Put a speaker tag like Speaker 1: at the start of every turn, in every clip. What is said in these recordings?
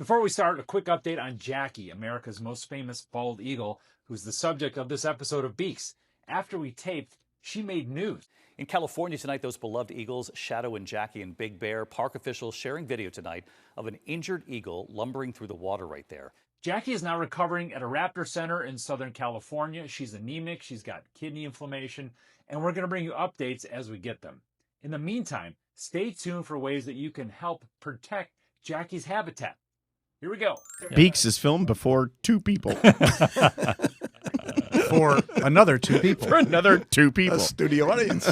Speaker 1: Before we start, a quick update on Jackie, America's most famous bald eagle, who's the subject of this episode of Beaks. After we taped, she made news.
Speaker 2: In California tonight, those beloved eagles, Shadow and Jackie and Big Bear, park officials sharing video tonight of an injured eagle lumbering through the water right there.
Speaker 1: Jackie is now recovering at a raptor center in Southern California. She's anemic, she's got kidney inflammation, and we're going to bring you updates as we get them. In the meantime, stay tuned for ways that you can help protect Jackie's habitat. Here we go.
Speaker 3: Beaks is filmed before two people.
Speaker 4: For another two people.
Speaker 3: For another two people.
Speaker 4: A studio audience.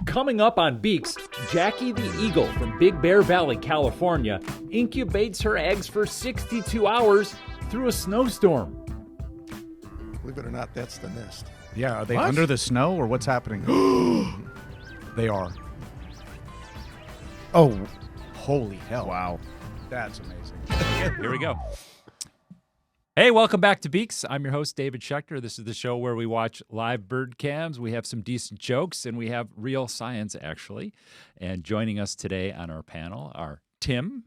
Speaker 5: Coming up on Beaks, Jackie the eagle from Big Bear Valley, California, incubates her eggs for 62 hours through a snowstorm.
Speaker 6: Believe it or not, that's the nest.
Speaker 4: Yeah, are they
Speaker 3: What?
Speaker 4: under the snow or what's happening? They are.
Speaker 3: Oh,
Speaker 4: Holy hell.
Speaker 3: wow.
Speaker 4: That's amazing.
Speaker 7: Here we go. Hey, welcome back to Beaks. I'm your host, David Schechter. This is the show where we watch live bird cams. We have some decent jokes, and we have real science, actually. And joining us today on our panel are Tim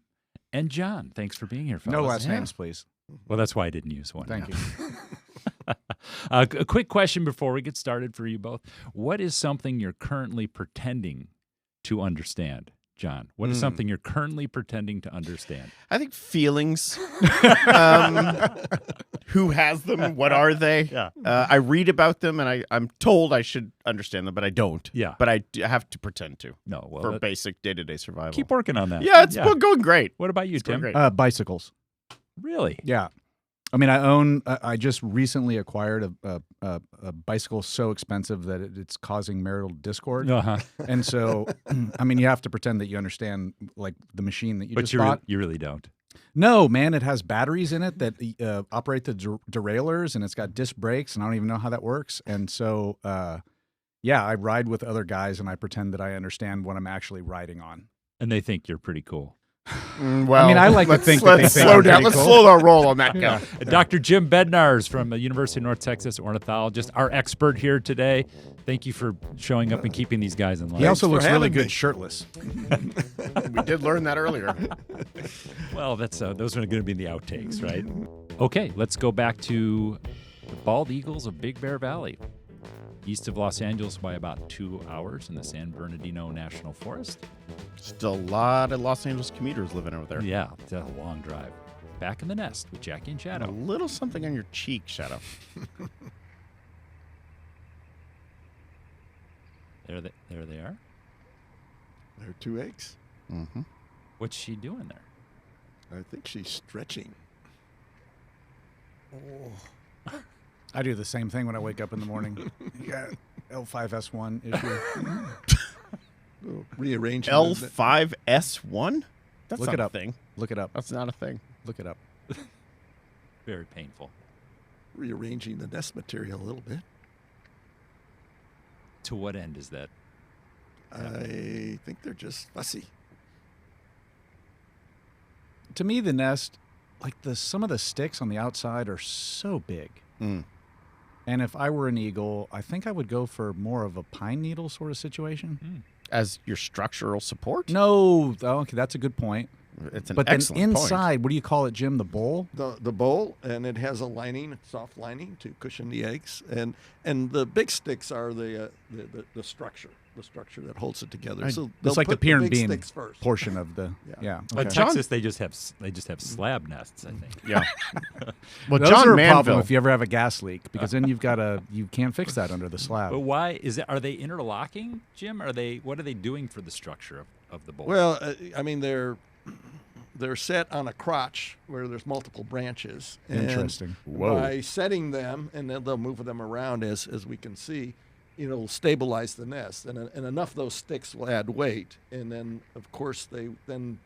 Speaker 7: and Jon. Thanks for being here, fellas.
Speaker 4: No last names, please.
Speaker 7: Well, that's why I didn't use one.
Speaker 4: Thank you.
Speaker 7: A quick question before we get started for you both. What is something you're currently pretending to understand? Jon, what is something you're currently pretending to understand?
Speaker 3: I think feelings. Who has them? What are they?
Speaker 7: Yeah.
Speaker 3: I read about them, and I'm told I should understand them, but I don't.
Speaker 7: Yeah.
Speaker 3: But I have to pretend to
Speaker 7: No, well,
Speaker 3: for basic day-to-day survival.
Speaker 7: keep working on that.
Speaker 3: Yeah, it's going great.
Speaker 7: What about you,
Speaker 3: It's going
Speaker 7: Tim?
Speaker 3: great.
Speaker 4: Bicycles.
Speaker 7: Really?
Speaker 4: Yeah. I mean, I just recently acquired a bicycle so expensive that it's causing marital discord.
Speaker 7: Uh-huh.
Speaker 4: And so, I mean, you have to pretend that you understand, like, the machine that you
Speaker 7: But
Speaker 4: just
Speaker 7: you
Speaker 4: bought.
Speaker 7: you really don't.
Speaker 4: No, man, it has batteries in it that operate the derailleurs, and it's got disc brakes, and I don't even know how that works. And so, yeah, I ride with other guys, and I pretend that I understand what I'm actually riding on.
Speaker 7: And they think you're pretty cool.
Speaker 3: Well,
Speaker 4: I mean, I like to think that they
Speaker 3: let's
Speaker 4: think
Speaker 3: slow
Speaker 4: I'm
Speaker 3: down.
Speaker 4: pretty
Speaker 3: Let's
Speaker 4: cool.
Speaker 3: slow our roll on that count.
Speaker 7: Dr. Jim Bednarz from the University of North Texas, ornithologist, our expert here today. Thank you for showing up and keeping these guys in line.
Speaker 4: He also
Speaker 6: for
Speaker 4: looks really
Speaker 6: having me.
Speaker 4: good shirtless.
Speaker 3: We did learn that earlier.
Speaker 7: Well, that's those are going to be in the outtakes, right? Okay, let's go back to the bald eagles of Big Bear Valley, east of Los Angeles by about 2 hours in the San Bernardino National Forest.
Speaker 3: Still a lot of Los Angeles commuters living over there.
Speaker 7: Yeah, it's a long drive. Back in the nest with Jackie and
Speaker 3: A
Speaker 7: Shadow.
Speaker 3: little something on your cheek, Shadow.
Speaker 7: There they are.
Speaker 6: There are two eggs.
Speaker 3: Mm-hmm.
Speaker 7: What's she doing there?
Speaker 6: I think she's stretching.
Speaker 4: I do the same thing when I wake up in the morning. Yeah, L5S1 issue.
Speaker 6: Oh, rearranging.
Speaker 3: L5S1? That's
Speaker 4: Look
Speaker 3: not
Speaker 4: it
Speaker 3: a
Speaker 4: up.
Speaker 3: thing.
Speaker 4: Look it up.
Speaker 3: That's not a thing.
Speaker 4: Look it up.
Speaker 7: Very painful.
Speaker 6: Rearranging the nest material a little bit.
Speaker 7: To what end is that?
Speaker 6: I think they're just fussy.
Speaker 4: To me, the nest, like some of the sticks on the outside are so big.
Speaker 3: Mm.
Speaker 4: And if I were an eagle, I think I would go for more of a pine needle sort of situation.
Speaker 3: As your structural support?
Speaker 4: No, okay, that's a good point.
Speaker 3: It's an
Speaker 4: But then
Speaker 3: excellent point.
Speaker 4: inside, what do you call it, Jim? The bowl?
Speaker 6: The bowl, and it has a lining, soft lining to cushion the eggs, and the big sticks are the structure that holds it together. So they'll
Speaker 4: It's like the
Speaker 6: put
Speaker 4: pier and
Speaker 6: big
Speaker 4: bean
Speaker 6: sticks first.
Speaker 4: portion of the yeah.
Speaker 7: But
Speaker 4: okay.
Speaker 7: Texas, they just have slab nests, I think.
Speaker 3: Yeah. Well,
Speaker 4: Those
Speaker 3: John
Speaker 4: are a problem
Speaker 3: Manville.
Speaker 4: if you ever have a gas leak, because then you can't fix that under the slab.
Speaker 7: But why is it? Are they interlocking, Jim? What are they doing for the structure of the bowl?
Speaker 6: Well, I mean they're set on a crotch where there's multiple branches. And
Speaker 4: Interesting.
Speaker 6: By setting them, and then they'll move them around as we can see, it'll stabilize the nest, and enough of those sticks will add weight, and then of course they then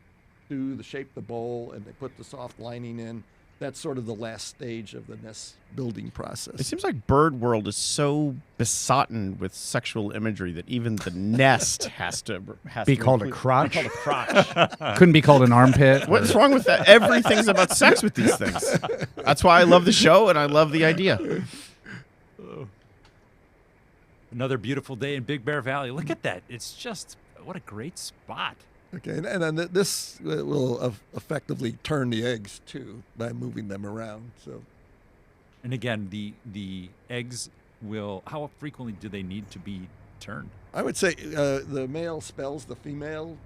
Speaker 6: do the shape the bowl, and they put the soft lining in. That's sort of the last stage of the nest building process.
Speaker 3: It seems like bird world is so besotted with sexual imagery that even the nest has to
Speaker 4: Be called a
Speaker 3: include-
Speaker 4: crotch?
Speaker 3: Be called a crotch.
Speaker 4: Couldn't be called an armpit.
Speaker 3: What's wrong with that? Everything's about sex with these things. That's why I love the show and I love the idea.
Speaker 7: Another beautiful day in Big Bear Valley. Look at that. It's just, what a great spot.
Speaker 6: Okay, and then this will effectively turn the eggs too by moving them around. So,
Speaker 7: And again, the eggs will. How frequently do they need to be turned?
Speaker 6: I would say the male spells the female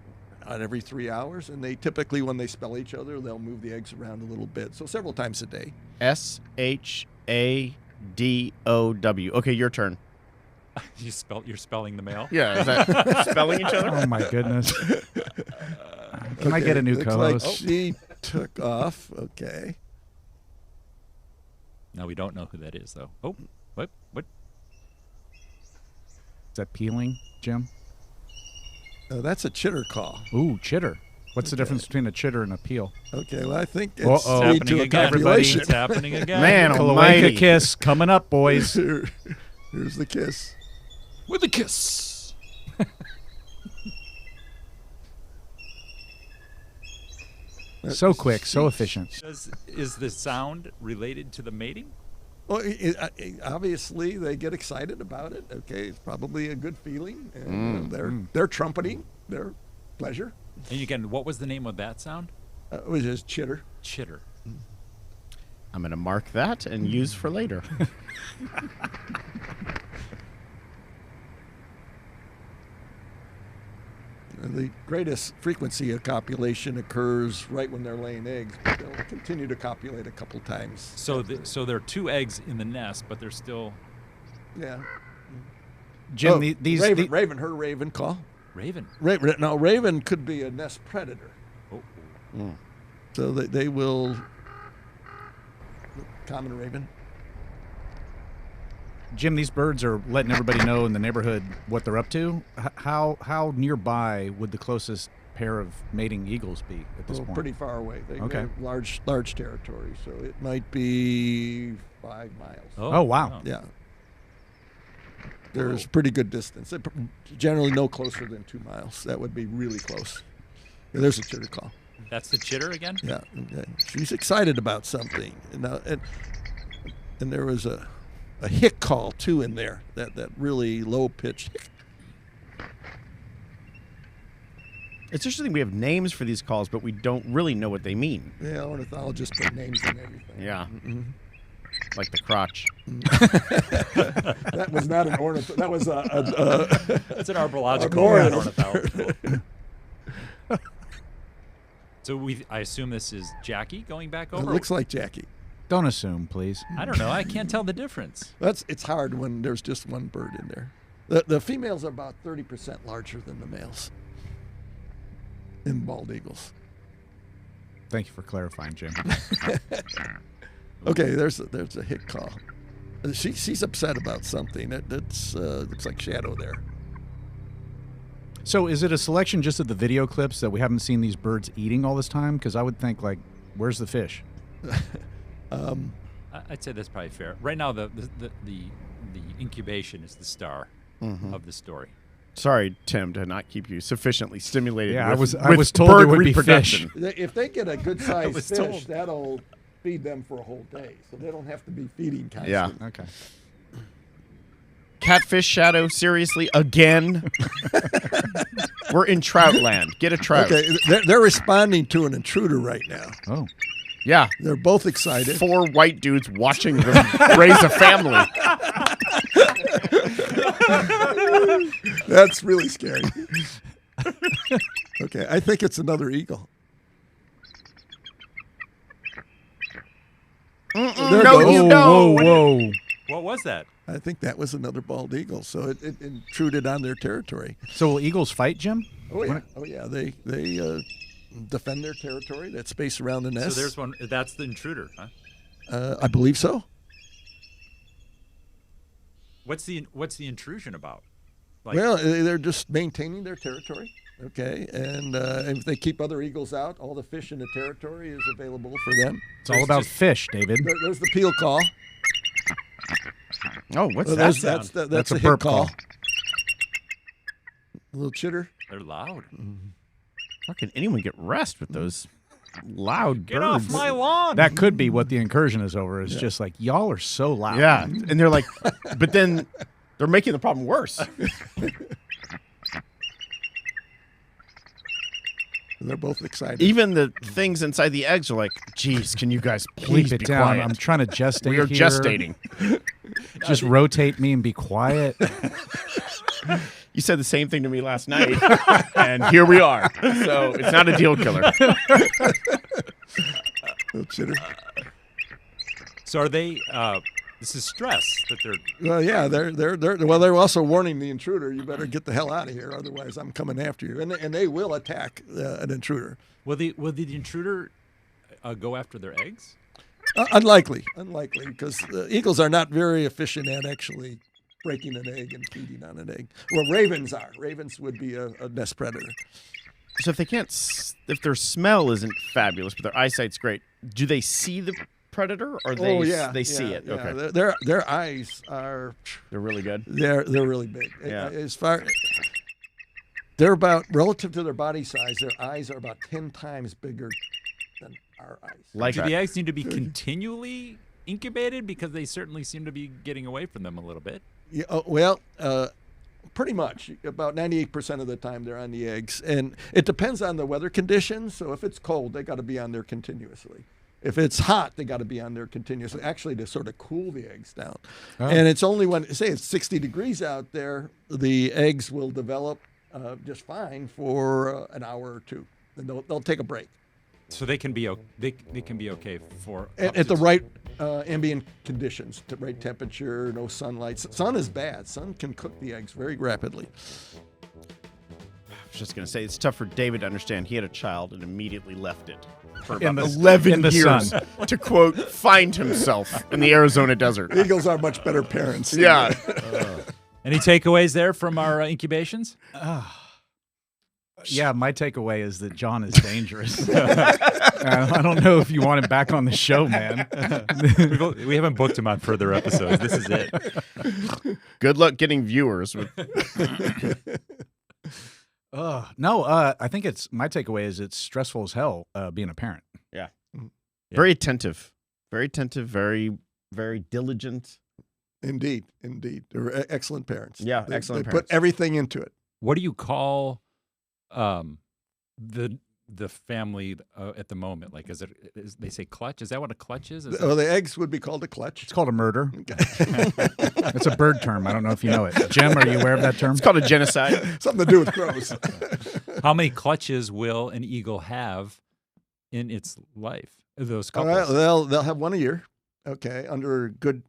Speaker 6: on every 3 hours, and they typically, when they spell each other, they'll move the eggs around a little bit. So several times a day.
Speaker 3: SHADOW. Okay, your turn.
Speaker 7: You're spelling the male.
Speaker 3: Yeah, is that spelling each other?
Speaker 4: Oh my goodness. Can I get a new
Speaker 6: looks
Speaker 4: co-host?
Speaker 6: like she took off. Okay.
Speaker 7: No, we don't know who that is though. Oh, what?
Speaker 4: Is that peeling, Jim?
Speaker 6: That's a chitter call.
Speaker 4: Ooh, chitter. What's the difference between a chitter and a peel?
Speaker 6: Okay, well, I think it's
Speaker 4: Uh-oh.
Speaker 6: lead
Speaker 7: It's
Speaker 6: to a
Speaker 7: happening again,
Speaker 6: copulation.
Speaker 7: It's happening again.
Speaker 3: Man almighty.
Speaker 4: Cloaca kiss coming up, boys.
Speaker 6: Here's the kiss.
Speaker 7: With a kiss.
Speaker 4: So quick, so efficient.
Speaker 7: Is the sound related to the mating?
Speaker 6: Well, obviously they get excited about it. Okay, it's probably a good feeling, and they're trumpeting their pleasure.
Speaker 7: And again, what was the name of that sound?
Speaker 6: It was just chitter.
Speaker 7: Chitter.
Speaker 3: I'm going to mark that and use for later.
Speaker 6: The greatest frequency of copulation occurs right when they're laying eggs, but they'll continue to copulate a couple times.
Speaker 7: So there are 2 eggs in the nest, but they're still
Speaker 6: Yeah.
Speaker 4: Jim,
Speaker 6: Oh,
Speaker 4: these
Speaker 6: Raven, her raven call.
Speaker 7: raven.
Speaker 6: Now, raven could be a nest predator.
Speaker 7: Oh,
Speaker 6: So they will. Common raven.
Speaker 4: Jim, these birds are letting everybody know in the neighborhood what they're up to. How nearby would the closest pair of mating eagles be at this point?
Speaker 6: Pretty far away. They
Speaker 4: Okay.
Speaker 6: have large territory, so it might be 5 miles.
Speaker 4: Oh, wow.
Speaker 6: Yeah. There's pretty good distance. Generally no closer than 2 miles. That would be really close. Yeah, there's a chitter call.
Speaker 7: That's the chitter again?
Speaker 6: Yeah. She's excited about something. And there was a hick call too in there. That really low pitched hick.
Speaker 3: It's interesting we have names for these calls, but we don't really know what they mean.
Speaker 6: Yeah, ornithologists put names in everything.
Speaker 3: Yeah. Like the crotch.
Speaker 6: That was not an ornith. That was a
Speaker 7: That's an arbological,
Speaker 6: An
Speaker 7: not
Speaker 6: ornith-
Speaker 7: ornithological. So I assume this is Jackie going back
Speaker 6: It
Speaker 7: over?
Speaker 6: looks like Jackie.
Speaker 4: Don't assume, please.
Speaker 7: I don't know. I can't tell the difference.
Speaker 6: It's hard when there's just one bird in there. The females are about 30% larger than the males in bald eagles.
Speaker 4: Thank you for clarifying, Jim.
Speaker 6: Okay, there's a hick call. She's upset about something. That's looks like shadow there.
Speaker 4: So is it a selection just of the video clips that we haven't seen these birds eating all this time? Because I would think, like, where's the fish?
Speaker 7: I'd say that's probably fair. Right now, the incubation is the star of the story.
Speaker 3: Sorry, Tim, to not keep you sufficiently stimulated.
Speaker 4: Yeah,
Speaker 3: with,
Speaker 4: I was told
Speaker 3: bird
Speaker 4: there would be
Speaker 3: reproduction.
Speaker 6: If they get a good sized
Speaker 7: was
Speaker 6: fish,
Speaker 7: told.
Speaker 6: that'll feed them for a whole day, so they don't have to be feeding constantly.
Speaker 3: Yeah.
Speaker 4: Okay.
Speaker 3: Catfish shadow, seriously, again? We're in trout land. Get a trout.
Speaker 6: Okay, they're responding to an intruder right now.
Speaker 4: Oh.
Speaker 3: Yeah.
Speaker 6: They're both excited.
Speaker 3: 4 white dudes watching them raise a family.
Speaker 6: That's really scary. Okay, I think it's another eagle. There it
Speaker 3: No,
Speaker 6: goes.
Speaker 3: you
Speaker 4: Whoa,
Speaker 3: don't.
Speaker 4: whoa.
Speaker 7: What was that?
Speaker 6: I think that was another bald eagle, so it intruded on their territory.
Speaker 4: So will eagles fight, Jim?
Speaker 6: Oh yeah, they defend their territory, that space around the nest.
Speaker 7: So there's one. That's the intruder, huh?
Speaker 6: I believe so.
Speaker 7: What's the intrusion about? Like,
Speaker 6: Well, they're just maintaining their territory. Okay, and if they keep other eagles out, all the fish in the territory is available for them.
Speaker 4: It's all about fish, David.
Speaker 6: There's the peel call.
Speaker 3: Oh, what's
Speaker 6: So
Speaker 3: that
Speaker 6: that's
Speaker 3: sound?
Speaker 6: that's
Speaker 4: a
Speaker 6: a
Speaker 4: burp
Speaker 6: hit call.
Speaker 4: call.
Speaker 6: A little chitter.
Speaker 7: they're loud.
Speaker 3: How can anyone get rest with those loud
Speaker 7: Get
Speaker 3: birds?
Speaker 7: off my lawn!
Speaker 4: That could be what the incursion is over. It's just like, y'all are so loud.
Speaker 3: Yeah, and they're like, but then they're making the problem worse.
Speaker 6: and they're both excited.
Speaker 3: Even the things inside the eggs are like, geez, can you guys please
Speaker 4: Keep
Speaker 3: be
Speaker 4: it down.
Speaker 3: quiet?
Speaker 4: I'm trying to gestate.
Speaker 3: We are
Speaker 4: here.
Speaker 3: gestating.
Speaker 4: Just rotate me and be quiet.
Speaker 3: You said the same thing to me last night, and here we are. So it's not a deal killer.
Speaker 6: Little chitter.
Speaker 7: So are they? This is stress that they're.
Speaker 6: Well, yeah, they're also warning the intruder. You better get the hell out of here, otherwise I'm coming after you. And they will attack an intruder.
Speaker 7: Will the intruder go after their eggs?
Speaker 6: Unlikely, because eagles are not very efficient at actually breaking an egg and feeding on an egg. Well, ravens are. Ravens would be a nest predator.
Speaker 3: So if they can't, if their smell isn't fabulous, but their eyesight's great, do they see the predator, or they see it?
Speaker 6: Yeah.
Speaker 3: Okay,
Speaker 6: Their eyes are.
Speaker 3: they're really good.
Speaker 6: They're really big.
Speaker 3: Yeah.
Speaker 6: They're about, relative to their body size, their eyes are about 10 times bigger than our eyes.
Speaker 3: Like
Speaker 7: Do the eggs need to be continually incubated, because they certainly seem to be getting away from them a little bit?
Speaker 6: Yeah, pretty much. About 98% of the time they're on the eggs. And it depends on the weather conditions. So if it's cold, they got to be on there continuously. If it's hot, they got to be on there continuously, actually to sort of cool the eggs down. Oh. And it's only when, say it's 60 degrees out there, the eggs will develop just fine for an hour or two. Then they'll take a break.
Speaker 7: So they can be they can be okay for
Speaker 6: at the right ambient conditions, the right temperature, no sunlight. Sun is bad. Sun can cook the eggs very rapidly.
Speaker 3: I was just going to say, it's tough for David to understand. He had a child and immediately left it for
Speaker 4: In
Speaker 3: about
Speaker 4: the-
Speaker 3: 11
Speaker 4: in the
Speaker 3: years
Speaker 4: sun.
Speaker 3: to, quote, find himself in the Arizona desert.
Speaker 6: Eagles are much better parents.
Speaker 3: Yeah.
Speaker 7: Any takeaways there from our incubations?
Speaker 4: Yeah, my takeaway is that John is dangerous. I don't know if you want him back on the show, man.
Speaker 7: We haven't booked him on further episodes. This is it.
Speaker 3: Good luck getting viewers.
Speaker 4: I think it's my takeaway is it's stressful as hell being a parent.
Speaker 3: Yeah.
Speaker 7: Yeah.
Speaker 3: Very attentive, very, very diligent.
Speaker 6: Indeed. They're excellent parents.
Speaker 3: Yeah,
Speaker 6: They
Speaker 3: excellent
Speaker 6: put
Speaker 3: parents.
Speaker 6: everything into it.
Speaker 7: What do you call the family at the moment? Like, they say clutch? Is that what a clutch is?
Speaker 6: The eggs would be called a clutch.
Speaker 4: It's called a murder. It's a bird term. I don't know if you know it. Jim, are you aware of that term?
Speaker 3: It's called a genocide.
Speaker 6: Something to do with crows.
Speaker 7: How many clutches will an eagle have in its life? Those couples.
Speaker 6: They'll have one a year, okay, under good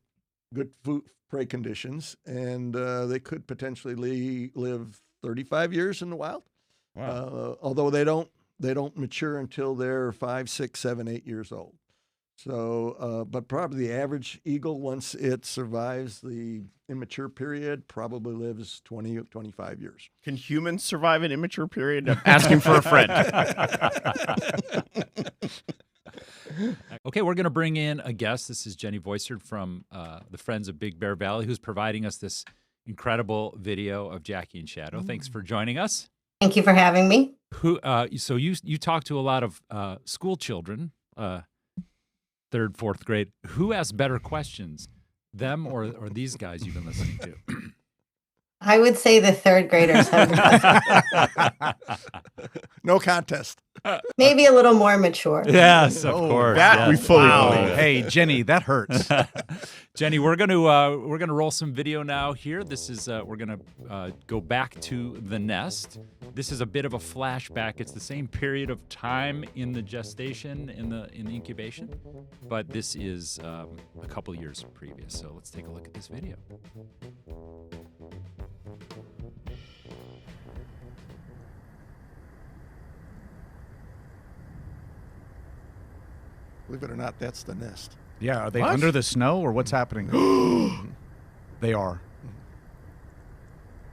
Speaker 6: food prey conditions, and they could potentially live 35 years in the wild.
Speaker 3: Wow.
Speaker 6: Although they don't mature until they're 5, 6, 7, 8 years old. So, but probably the average eagle, once it survives the immature period, probably lives 20 or 25 years.
Speaker 3: Can humans survive an immature period? I'm asking for a friend.
Speaker 7: Okay, we're going to bring in a guest. This is Jenny Voisard from the Friends of Big Bear Valley, who's providing us this incredible video of Jackie and Shadow. Thanks for joining us.
Speaker 8: Thank you for having me.
Speaker 7: So you talk to a lot of school children, 3rd, 4th grade. Who asks better questions, them or these guys you've been listening to?
Speaker 8: I would say the 3rd graders have the best.
Speaker 6: No contest.
Speaker 8: Maybe a little more mature.
Speaker 7: Yes, of course.
Speaker 3: That we fully believe.
Speaker 4: Hey, Jenny, that hurts.
Speaker 7: Jenny, we're gonna roll some video now. Here, this is we're gonna go back to the nest. This is a bit of a flashback. It's the same period of time in the gestation, in the incubation, but this is a couple years previous. So let's take a look at this video.
Speaker 6: Believe it or not, that's the nest.
Speaker 4: Yeah, are they
Speaker 3: What?
Speaker 4: under the snow or what's happening? They are.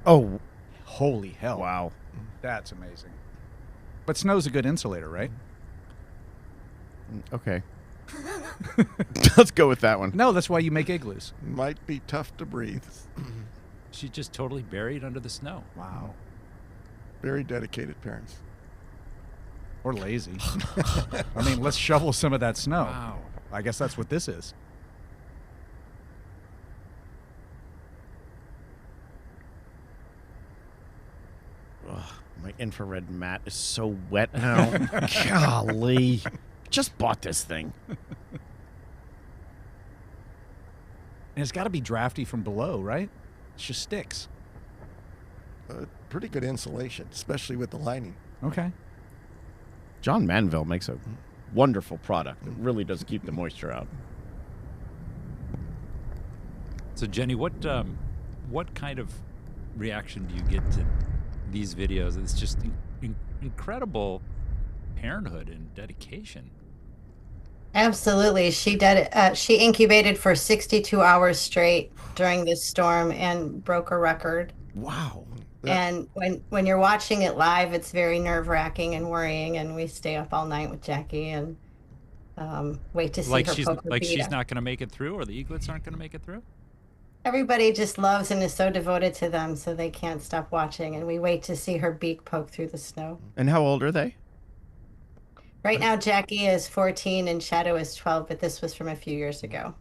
Speaker 3: Oh,
Speaker 4: Holy hell.
Speaker 3: wow.
Speaker 4: That's amazing. But snow's a good insulator, right?
Speaker 3: Okay. Let's go with that one.
Speaker 4: No, that's why you make igloos.
Speaker 6: Might be tough to breathe.
Speaker 7: She's just totally buried under the snow.
Speaker 4: Wow.
Speaker 6: Very dedicated parents.
Speaker 4: Or lazy. I mean, let's shovel some of that snow.
Speaker 7: Wow.
Speaker 4: I guess that's what this is.
Speaker 3: Ugh, my My infrared mat is so wet now. Golly. Just bought this thing.
Speaker 4: And it's got to be drafty from below, right? It's just sticks.
Speaker 6: Pretty good insulation, especially with the lining.
Speaker 4: Okay.
Speaker 3: John Manville makes a wonderful product. It really does keep the moisture out.
Speaker 7: So Jenny, what kind of reaction do you get to these videos? It's just incredible parenthood and dedication.
Speaker 8: Absolutely. She incubated for 62 hours straight during this storm and broke a record.
Speaker 3: Wow.
Speaker 8: And when you're watching it live, it's very nerve-wracking and worrying, and we stay up all night with Jackie and wait to see her poke her
Speaker 7: like
Speaker 8: feet
Speaker 7: she's
Speaker 8: up.
Speaker 7: not going to make it through, or the eaglets aren't going to make it through?
Speaker 8: Everybody just loves and is so devoted to them, so they can't stop watching, and we wait to see her beak poke through the snow.
Speaker 3: And how old are they?
Speaker 8: Right now, Jackie is 14 and Shadow is 12, but this was from a few years ago.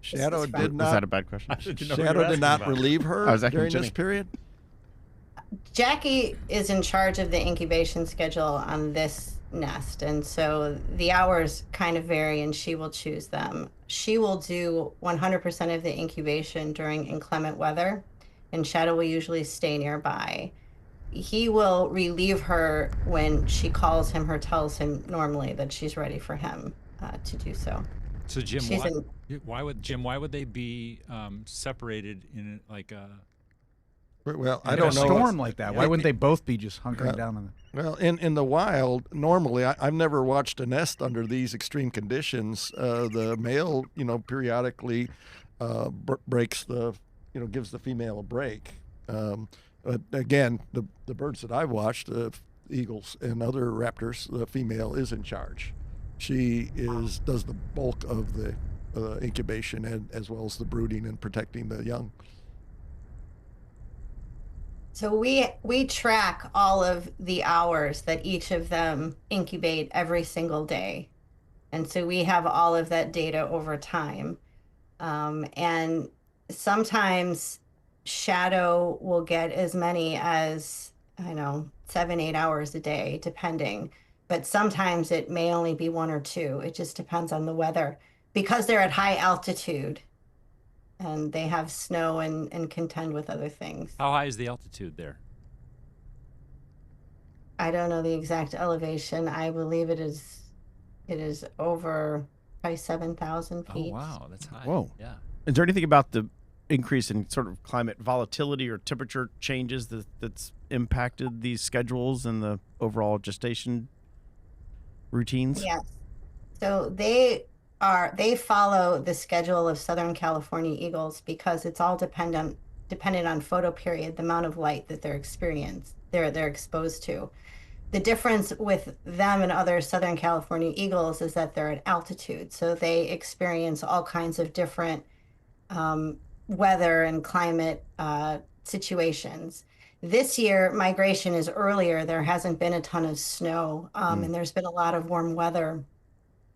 Speaker 6: Shadow
Speaker 8: from-
Speaker 6: did
Speaker 3: Was
Speaker 6: not.
Speaker 3: that a bad question?
Speaker 6: Shadow did not relieve her
Speaker 3: I was asking
Speaker 6: during
Speaker 3: Jenny.
Speaker 6: this period.
Speaker 8: Jackie is in charge of the incubation schedule on this nest, and so the hours kind of vary, and she will choose them. She will do 100% of the incubation during inclement weather, and Shadow will usually stay nearby. He will relieve her when she calls him or tells him normally that she's ready for him to do so.
Speaker 7: So Jim,
Speaker 8: She's
Speaker 7: why would they be separated in like a?
Speaker 6: Well, I
Speaker 4: In a
Speaker 6: don't know.
Speaker 4: storm like that. Why wouldn't they both be just hunkering down on the...
Speaker 6: Well, in the wild, normally I've never watched a nest under these extreme conditions. The male, periodically breaks gives the female a break. But again, the birds that I've watched, eagles and other raptors, the female is in charge. She does the bulk of the incubation and as well as the brooding and protecting the young.
Speaker 8: So we track all of the hours that each of them incubate every single day. And so we have all of that data over time. And sometimes Shadow will get as many as, 7-8 hours a day, depending. But sometimes it may only be 1 or 2. It just depends on the weather. Because they're at high altitude, and they have snow and contend with other things.
Speaker 7: How high is the altitude there?
Speaker 8: I don't know the exact elevation. I believe it is over probably 7,000
Speaker 7: Oh
Speaker 8: feet.
Speaker 7: wow, that's high.
Speaker 3: Whoa.
Speaker 7: Yeah.
Speaker 3: Is there anything about the increase in sort of climate volatility or temperature changes that's impacted these schedules and the overall gestation routines?
Speaker 8: Yes. So they follow the schedule of Southern California eagles because it's all dependent on photo period, the amount of light that they're exposed to. The difference with them and other Southern California eagles is that they're at altitude, so they experience all kinds of different weather and climate situations. This year, migration is earlier. There hasn't been a ton of snow, and there's been a lot of warm weather.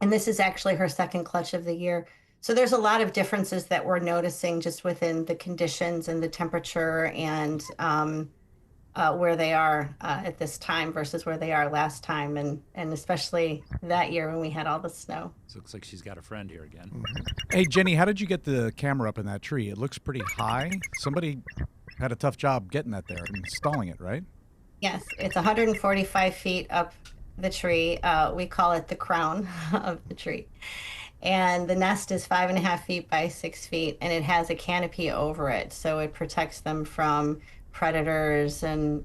Speaker 8: And this is actually her second clutch of the year. So there's a lot of differences that we're noticing just within the conditions and the temperature and where they are at this time versus where they are last time, and especially that year when we had all the snow.
Speaker 7: So it looks like she's got a friend here again.
Speaker 4: Hey, Jenny, how did you get the camera up in that tree? It looks pretty high. Somebody had a tough job getting that there and installing it, right?
Speaker 8: Yes, it's 145 feet up the tree. We call it the crown of the tree. And the nest is 5.5 feet by 6 feet, and it has a canopy over it. So it protects them from predators and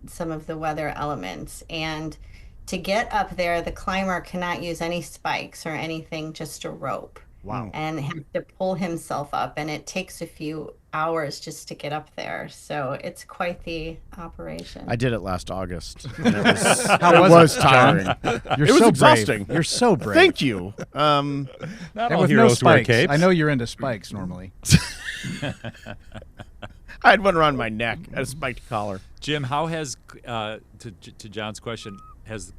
Speaker 8: some of the weather elements. And to get up there, the climber cannot use any spikes or anything, just a rope.
Speaker 4: Wow.
Speaker 8: And have to pull himself up, and it takes a few hours just to get up there. So it's quite the operation.
Speaker 3: I did it last August. And it was,
Speaker 4: How
Speaker 3: it
Speaker 4: was
Speaker 3: was
Speaker 4: it,
Speaker 3: tiring.
Speaker 4: You're
Speaker 3: It was
Speaker 4: so
Speaker 3: exhausting.
Speaker 4: brave. You're so brave.
Speaker 3: Thank you.
Speaker 7: Not
Speaker 4: And
Speaker 7: all
Speaker 4: with no
Speaker 7: heroes wear
Speaker 4: spikes.
Speaker 7: capes.
Speaker 4: I know you're into spikes normally.
Speaker 3: I had one around my neck, a spiked collar.
Speaker 7: Jim, how has to John's question, has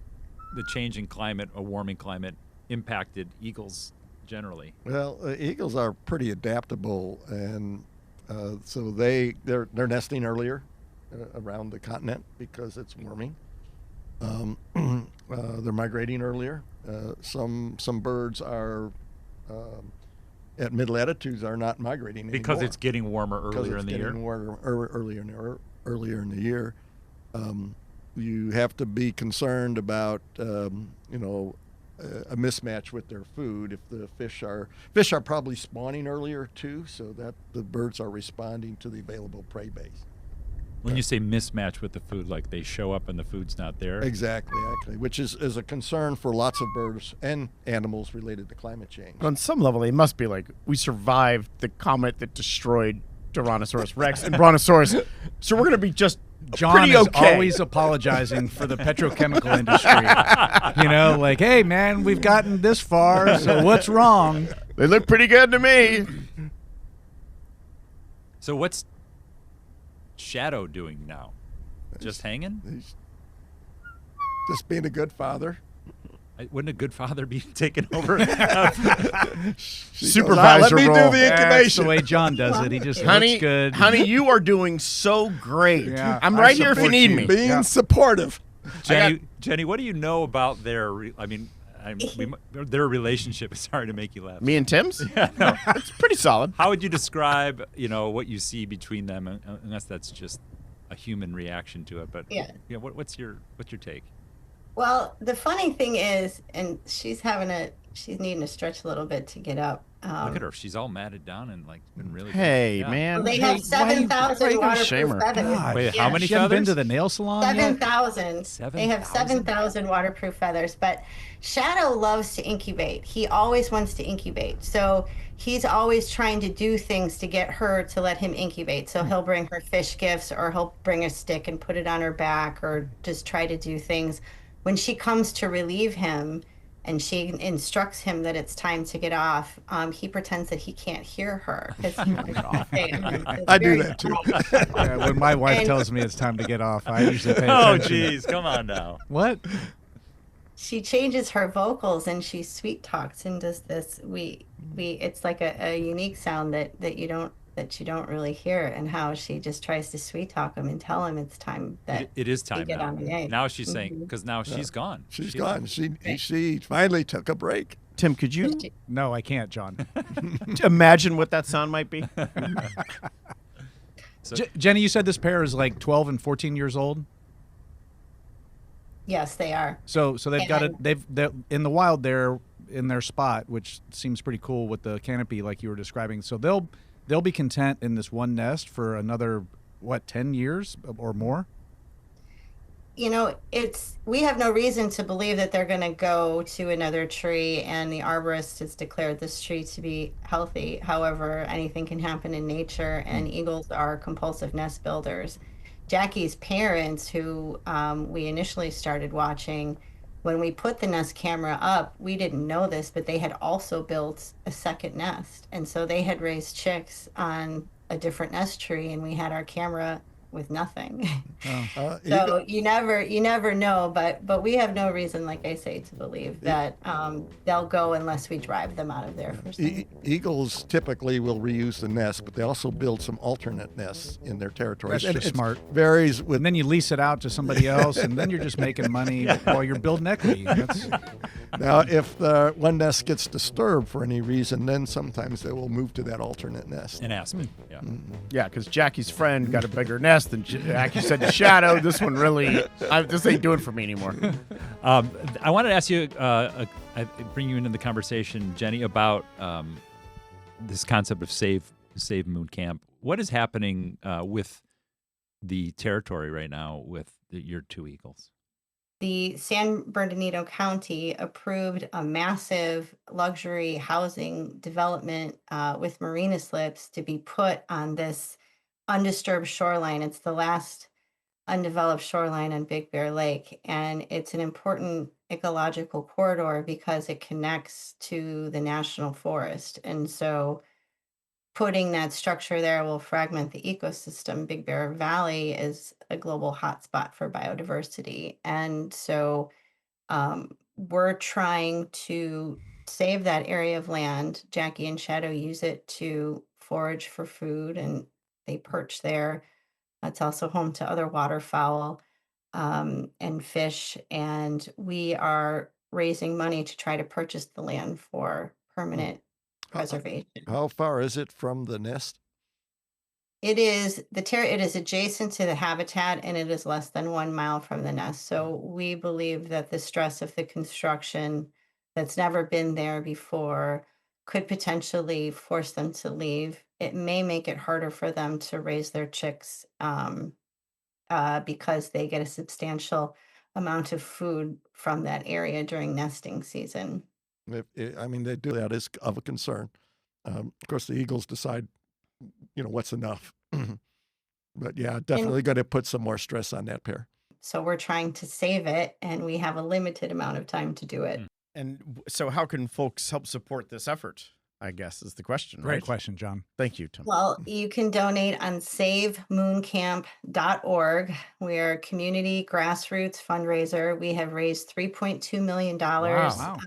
Speaker 7: the change in climate, a warming climate, impacted eagles generally?
Speaker 6: Well, eagles are pretty adaptable, and so they're nesting earlier. around the continent because it's warming. They're migrating earlier. Some birds are at mid latitudes are not migrating
Speaker 7: Because
Speaker 6: anymore
Speaker 7: it's getting warmer earlier in the year.
Speaker 6: Earlier in the year. You have to be concerned about a mismatch with their food. If the fish are probably spawning earlier too, so that the birds are responding to the available prey base.
Speaker 7: When you say mismatch with the food, like they show up and the food's not there.
Speaker 6: Exactly, which is a concern for lots of birds and animals related to climate change.
Speaker 3: On some level, they must be like, we survived the comet that destroyed Tyrannosaurus Rex and Brontosaurus, so we're going to be just
Speaker 4: John
Speaker 3: pretty
Speaker 4: is
Speaker 3: okay.
Speaker 4: always apologizing for the petrochemical industry. Like, hey, man, we've gotten this far, so what's wrong?
Speaker 3: They look pretty good to me.
Speaker 7: So what's Shadow doing now? Just hanging?
Speaker 6: He's just being a good father.
Speaker 7: Wouldn't a good father be taking over?
Speaker 3: Supervisor
Speaker 6: Let me
Speaker 3: role.
Speaker 6: do the
Speaker 4: That's
Speaker 6: incubation.
Speaker 4: the way John does it. He just
Speaker 3: Honey,
Speaker 4: looks good.
Speaker 3: honey, you are doing so great.
Speaker 4: Yeah,
Speaker 3: I'm
Speaker 4: I
Speaker 3: right here if you
Speaker 4: support
Speaker 3: need
Speaker 4: you.
Speaker 3: me.
Speaker 6: Being supportive.
Speaker 7: Jenny, what do you know about their? Their relationship is hard to make you laugh.
Speaker 3: Me and Tim's? Yeah, no. It's pretty solid.
Speaker 7: How would you describe, what you see between them, unless that's just a human reaction to it? But
Speaker 8: Yeah.
Speaker 7: What's your take?
Speaker 8: Well, the funny thing is, and she's needing to stretch a little bit to get up.
Speaker 7: Look at her; she's all matted down and been really.
Speaker 3: Hey,
Speaker 7: good. Yeah.
Speaker 3: man.
Speaker 8: Well, they
Speaker 3: Hey,
Speaker 8: have
Speaker 3: why you
Speaker 8: 7,000
Speaker 3: gonna shame
Speaker 8: waterproof
Speaker 3: her?
Speaker 8: feathers.
Speaker 4: God.
Speaker 7: Wait,
Speaker 8: Yeah.
Speaker 7: how many
Speaker 4: She hasn't been
Speaker 7: feathers?
Speaker 4: to the nail salon yet?
Speaker 8: 7,000. They have 7,000 waterproof feathers. But Shadow loves to incubate. He always wants to incubate. So he's always trying to do things to get her to let him incubate. So he'll bring her fish gifts, or he'll bring a stick and put it on her back, or just try to do things. When she comes to relieve him and she instructs him that it's time to get off, he pretends that he can't hear her.
Speaker 6: I do that too.
Speaker 4: Yeah, when my wife tells me it's time to get off, I usually pay
Speaker 7: Oh,
Speaker 4: attention.
Speaker 7: geez, come on now.
Speaker 4: What?
Speaker 8: She changes her vocals and she sweet talks and does this. It's like a unique sound that you don't really hear, and how she just tries to sweet talk him and tell him it's time that
Speaker 7: It is time
Speaker 8: get
Speaker 7: now.
Speaker 8: on the egg.
Speaker 7: Now she's saying, because now she's gone.
Speaker 6: She's gone. She finally took a break.
Speaker 3: Tim, could you
Speaker 4: No, I can't, John.
Speaker 3: imagine what that sound might be?
Speaker 7: So,
Speaker 4: Jenny, you said this pair is like 12 and 14 years old.
Speaker 8: Yes, they are.
Speaker 4: So they've got it. They're in the wild. They're in their spot, which seems pretty cool with the canopy, like you were describing. So they'll be content in this one nest for another 10 years or more.
Speaker 8: We have no reason to believe that they're going to go to another tree, and the arborist has declared this tree to be healthy. However, anything can happen in nature, and eagles are compulsive nest builders. Jackie's parents, who we initially started watching, when we put the nest camera up, we didn't know this, but they had also built a second nest. And so they had raised chicks on a different nest tree, and we had our camera with nothing. So you never know, but we have no reason, like I say, to believe that they'll go unless we drive them out of there for something.
Speaker 6: Eagles typically will reuse the nest, but they also build some alternate nests in their territory.
Speaker 4: That's just smart.
Speaker 6: Varies with.
Speaker 4: And then you lease it out to somebody else, and then you're just making money while you're building equity.
Speaker 6: Now, if the one nest gets disturbed for any reason, then sometimes they will move to that alternate nest.
Speaker 7: in Aspen, yeah.
Speaker 3: Yeah, because Jackie's friend got a bigger nest than Jackie said to Shadow. This one really, this ain't doing for me anymore.
Speaker 7: I wanted to ask you, bring you into the conversation, Jenny, about this concept of Save Moon Camp. What is happening with the territory right now with your two eagles?
Speaker 8: The San Bernardino County approved a massive luxury housing development with marina slips to be put on this undisturbed shoreline. It's the last undeveloped shoreline on Big Bear Lake, and it's an important ecological corridor because it connects to the national forest. And so putting that structure there will fragment the ecosystem. Big Bear Valley is a global hotspot for biodiversity. And so we're trying to save that area of land. Jackie and Shadow use it to forage for food, and they perch there. It's also home to other waterfowl and fish. And we are raising money to try to purchase the land for permanent preservation.
Speaker 6: How far is it from the nest?
Speaker 8: It is it is adjacent to the habitat, and it is less than 1 mile from the nest. So we believe that the stress of the construction that's never been there before could potentially force them to leave. It may make it harder for them to raise their chicks because they get a substantial amount of food from that area during nesting season.
Speaker 6: I mean, they do that is of a concern. Of course, the eagles decide, what's enough. But yeah, definitely going to put some more stress on that pair.
Speaker 8: So we're trying to save it, and we have a limited amount of time to do it.
Speaker 3: And so how can folks help support this effort, I guess, is the question,
Speaker 4: Great
Speaker 3: right?
Speaker 4: question, John.
Speaker 3: Thank you, Tim.
Speaker 8: Well, you can donate on savemooncamp.org. We are a community grassroots fundraiser. We have raised $3.2 million.
Speaker 4: Wow.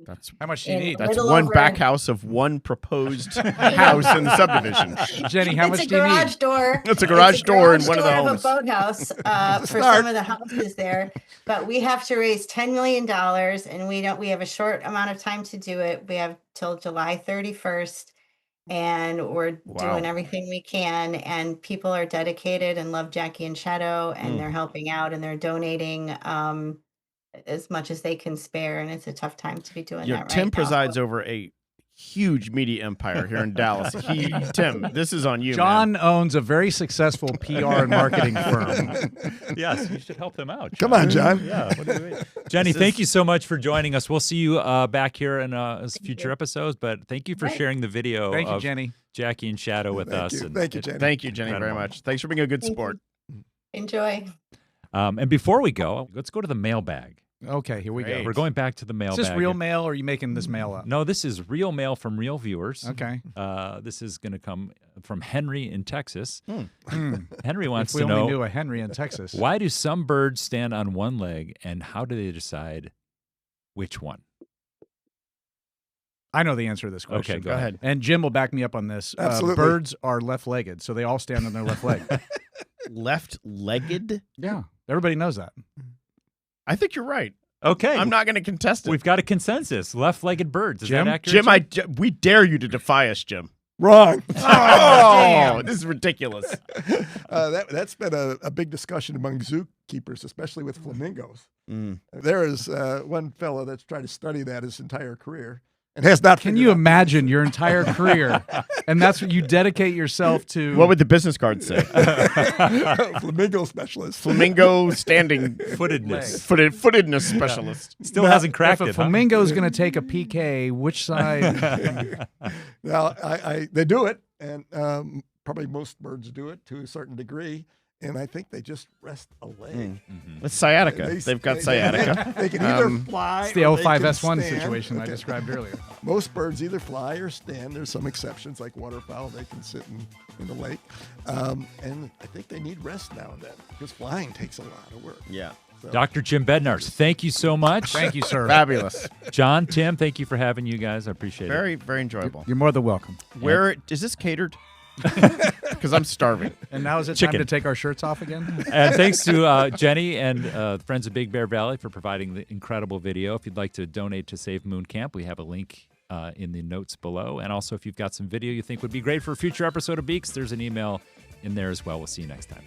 Speaker 3: That's
Speaker 4: How much do you need?
Speaker 3: That's
Speaker 8: little
Speaker 3: one
Speaker 8: over-
Speaker 3: back house of one proposed house in the subdivision.
Speaker 4: Jenny, how
Speaker 8: It's
Speaker 4: much
Speaker 8: a
Speaker 4: do you
Speaker 8: garage
Speaker 4: need?
Speaker 8: door.
Speaker 3: It's a garage door in
Speaker 8: garage
Speaker 3: one of the
Speaker 8: door
Speaker 3: homes.
Speaker 8: a boathouse for
Speaker 6: Start.
Speaker 8: some of the houses there. But we have to raise $10 million, and we have a short amount of time to do it. We have till July 31st. And we're
Speaker 3: Wow.
Speaker 8: doing everything we can, and people are dedicated and love Jackie and Shadow, and they're helping out, and they're donating as much as they can spare, and it's a tough time to be doing that right
Speaker 3: Tim
Speaker 8: now.
Speaker 3: presides over a huge media empire here in Dallas. Tim, this is on you,
Speaker 4: John
Speaker 3: man.
Speaker 4: owns a very successful PR and marketing firm.
Speaker 7: Yes, you should help them out.
Speaker 6: Come on, John.
Speaker 7: Yeah. What do you mean? Jenny, thank you so much for joining us. We'll see you back here in future episodes, but thank you for
Speaker 8: Right.
Speaker 7: sharing the video
Speaker 4: Thank you,
Speaker 7: of
Speaker 4: Jenny.
Speaker 7: Jackie and Shadow with
Speaker 6: Thank
Speaker 7: us.
Speaker 6: you.
Speaker 7: And
Speaker 6: Thank you,
Speaker 7: it-
Speaker 6: Jenny.
Speaker 3: Thank you, Jenny, very
Speaker 7: Incredible.
Speaker 3: much. Thanks for being a good
Speaker 8: Thank you.
Speaker 3: sport.
Speaker 8: Enjoy.
Speaker 7: And before we go, let's go to the mailbag.
Speaker 4: Okay, here we go.
Speaker 3: Great.
Speaker 7: We're going back to the mailbag.
Speaker 4: Is this real mail, or are you making this mail up?
Speaker 7: No, this is real mail from real viewers.
Speaker 4: Okay.
Speaker 7: This is going to come from Henry in Texas.
Speaker 4: Hmm.
Speaker 7: Henry wants
Speaker 4: If we
Speaker 7: to
Speaker 4: only
Speaker 7: know,
Speaker 4: knew a Henry in Texas.
Speaker 7: why do some birds stand on one leg, and how do they decide which one?
Speaker 4: I know the answer to this question.
Speaker 7: Okay, go ahead.
Speaker 4: And Jim will back me up on this.
Speaker 6: Absolutely.
Speaker 4: Birds are left-legged, so they all stand on their left leg.
Speaker 3: Left-legged?
Speaker 4: Yeah, everybody knows that.
Speaker 3: I think you're right.
Speaker 7: Okay.
Speaker 3: I'm not going to contest it.
Speaker 7: We've got a consensus. Left-legged birds. Is
Speaker 4: Jim?
Speaker 7: that accurate?
Speaker 3: Jim, we dare you to defy us, Jim.
Speaker 6: Wrong.
Speaker 3: Oh, this is ridiculous.
Speaker 6: That's been a big discussion among zookeepers, especially with flamingos.
Speaker 3: Mm.
Speaker 6: There is one fellow that's tried to study that his entire career and has not.
Speaker 4: Can
Speaker 6: figured
Speaker 4: you
Speaker 6: out-
Speaker 4: imagine your entire career, and that's what you dedicate yourself to?
Speaker 3: What would the business card say?
Speaker 6: Flamingo specialist?
Speaker 3: Flamingo standing
Speaker 7: Footedness.
Speaker 3: footedness specialist.
Speaker 7: Still hasn't cracked
Speaker 4: if a
Speaker 7: it, huh?
Speaker 4: flamingo is going to take a PK, which side?
Speaker 6: Now, they do it, and probably most birds do it to a certain degree. And I think they just rest a leg.
Speaker 3: It's sciatica. They've got sciatica.
Speaker 6: They can either fly.
Speaker 4: It's the
Speaker 6: or they can
Speaker 4: L5S1
Speaker 6: stand.
Speaker 4: situation I
Speaker 6: Okay.
Speaker 4: described earlier.
Speaker 6: Most birds either fly or stand. There's some exceptions, like waterfowl. They can sit in the lake. And I think they need rest now and then because flying takes a lot of work.
Speaker 3: Yeah.
Speaker 6: So,
Speaker 7: Dr. Jim Bednarz, thank you so much.
Speaker 4: Thank you, sir.
Speaker 3: Fabulous.
Speaker 7: John, Tim, thank you for having you guys. I appreciate it.
Speaker 3: Very, very enjoyable.
Speaker 4: You're more than welcome.
Speaker 3: Where is this catered? Because I'm starving.
Speaker 4: And now is it
Speaker 7: Chicken.
Speaker 4: time to take our shirts off again?
Speaker 7: And thanks to Jenny and Friends of Big Bear Valley for providing the incredible video. If you'd like to donate to Save Moon Camp, we have a link in the notes below. And also, if you've got some video you think would be great for a future episode of Beaks, there's an email in there as well. We'll see you next time.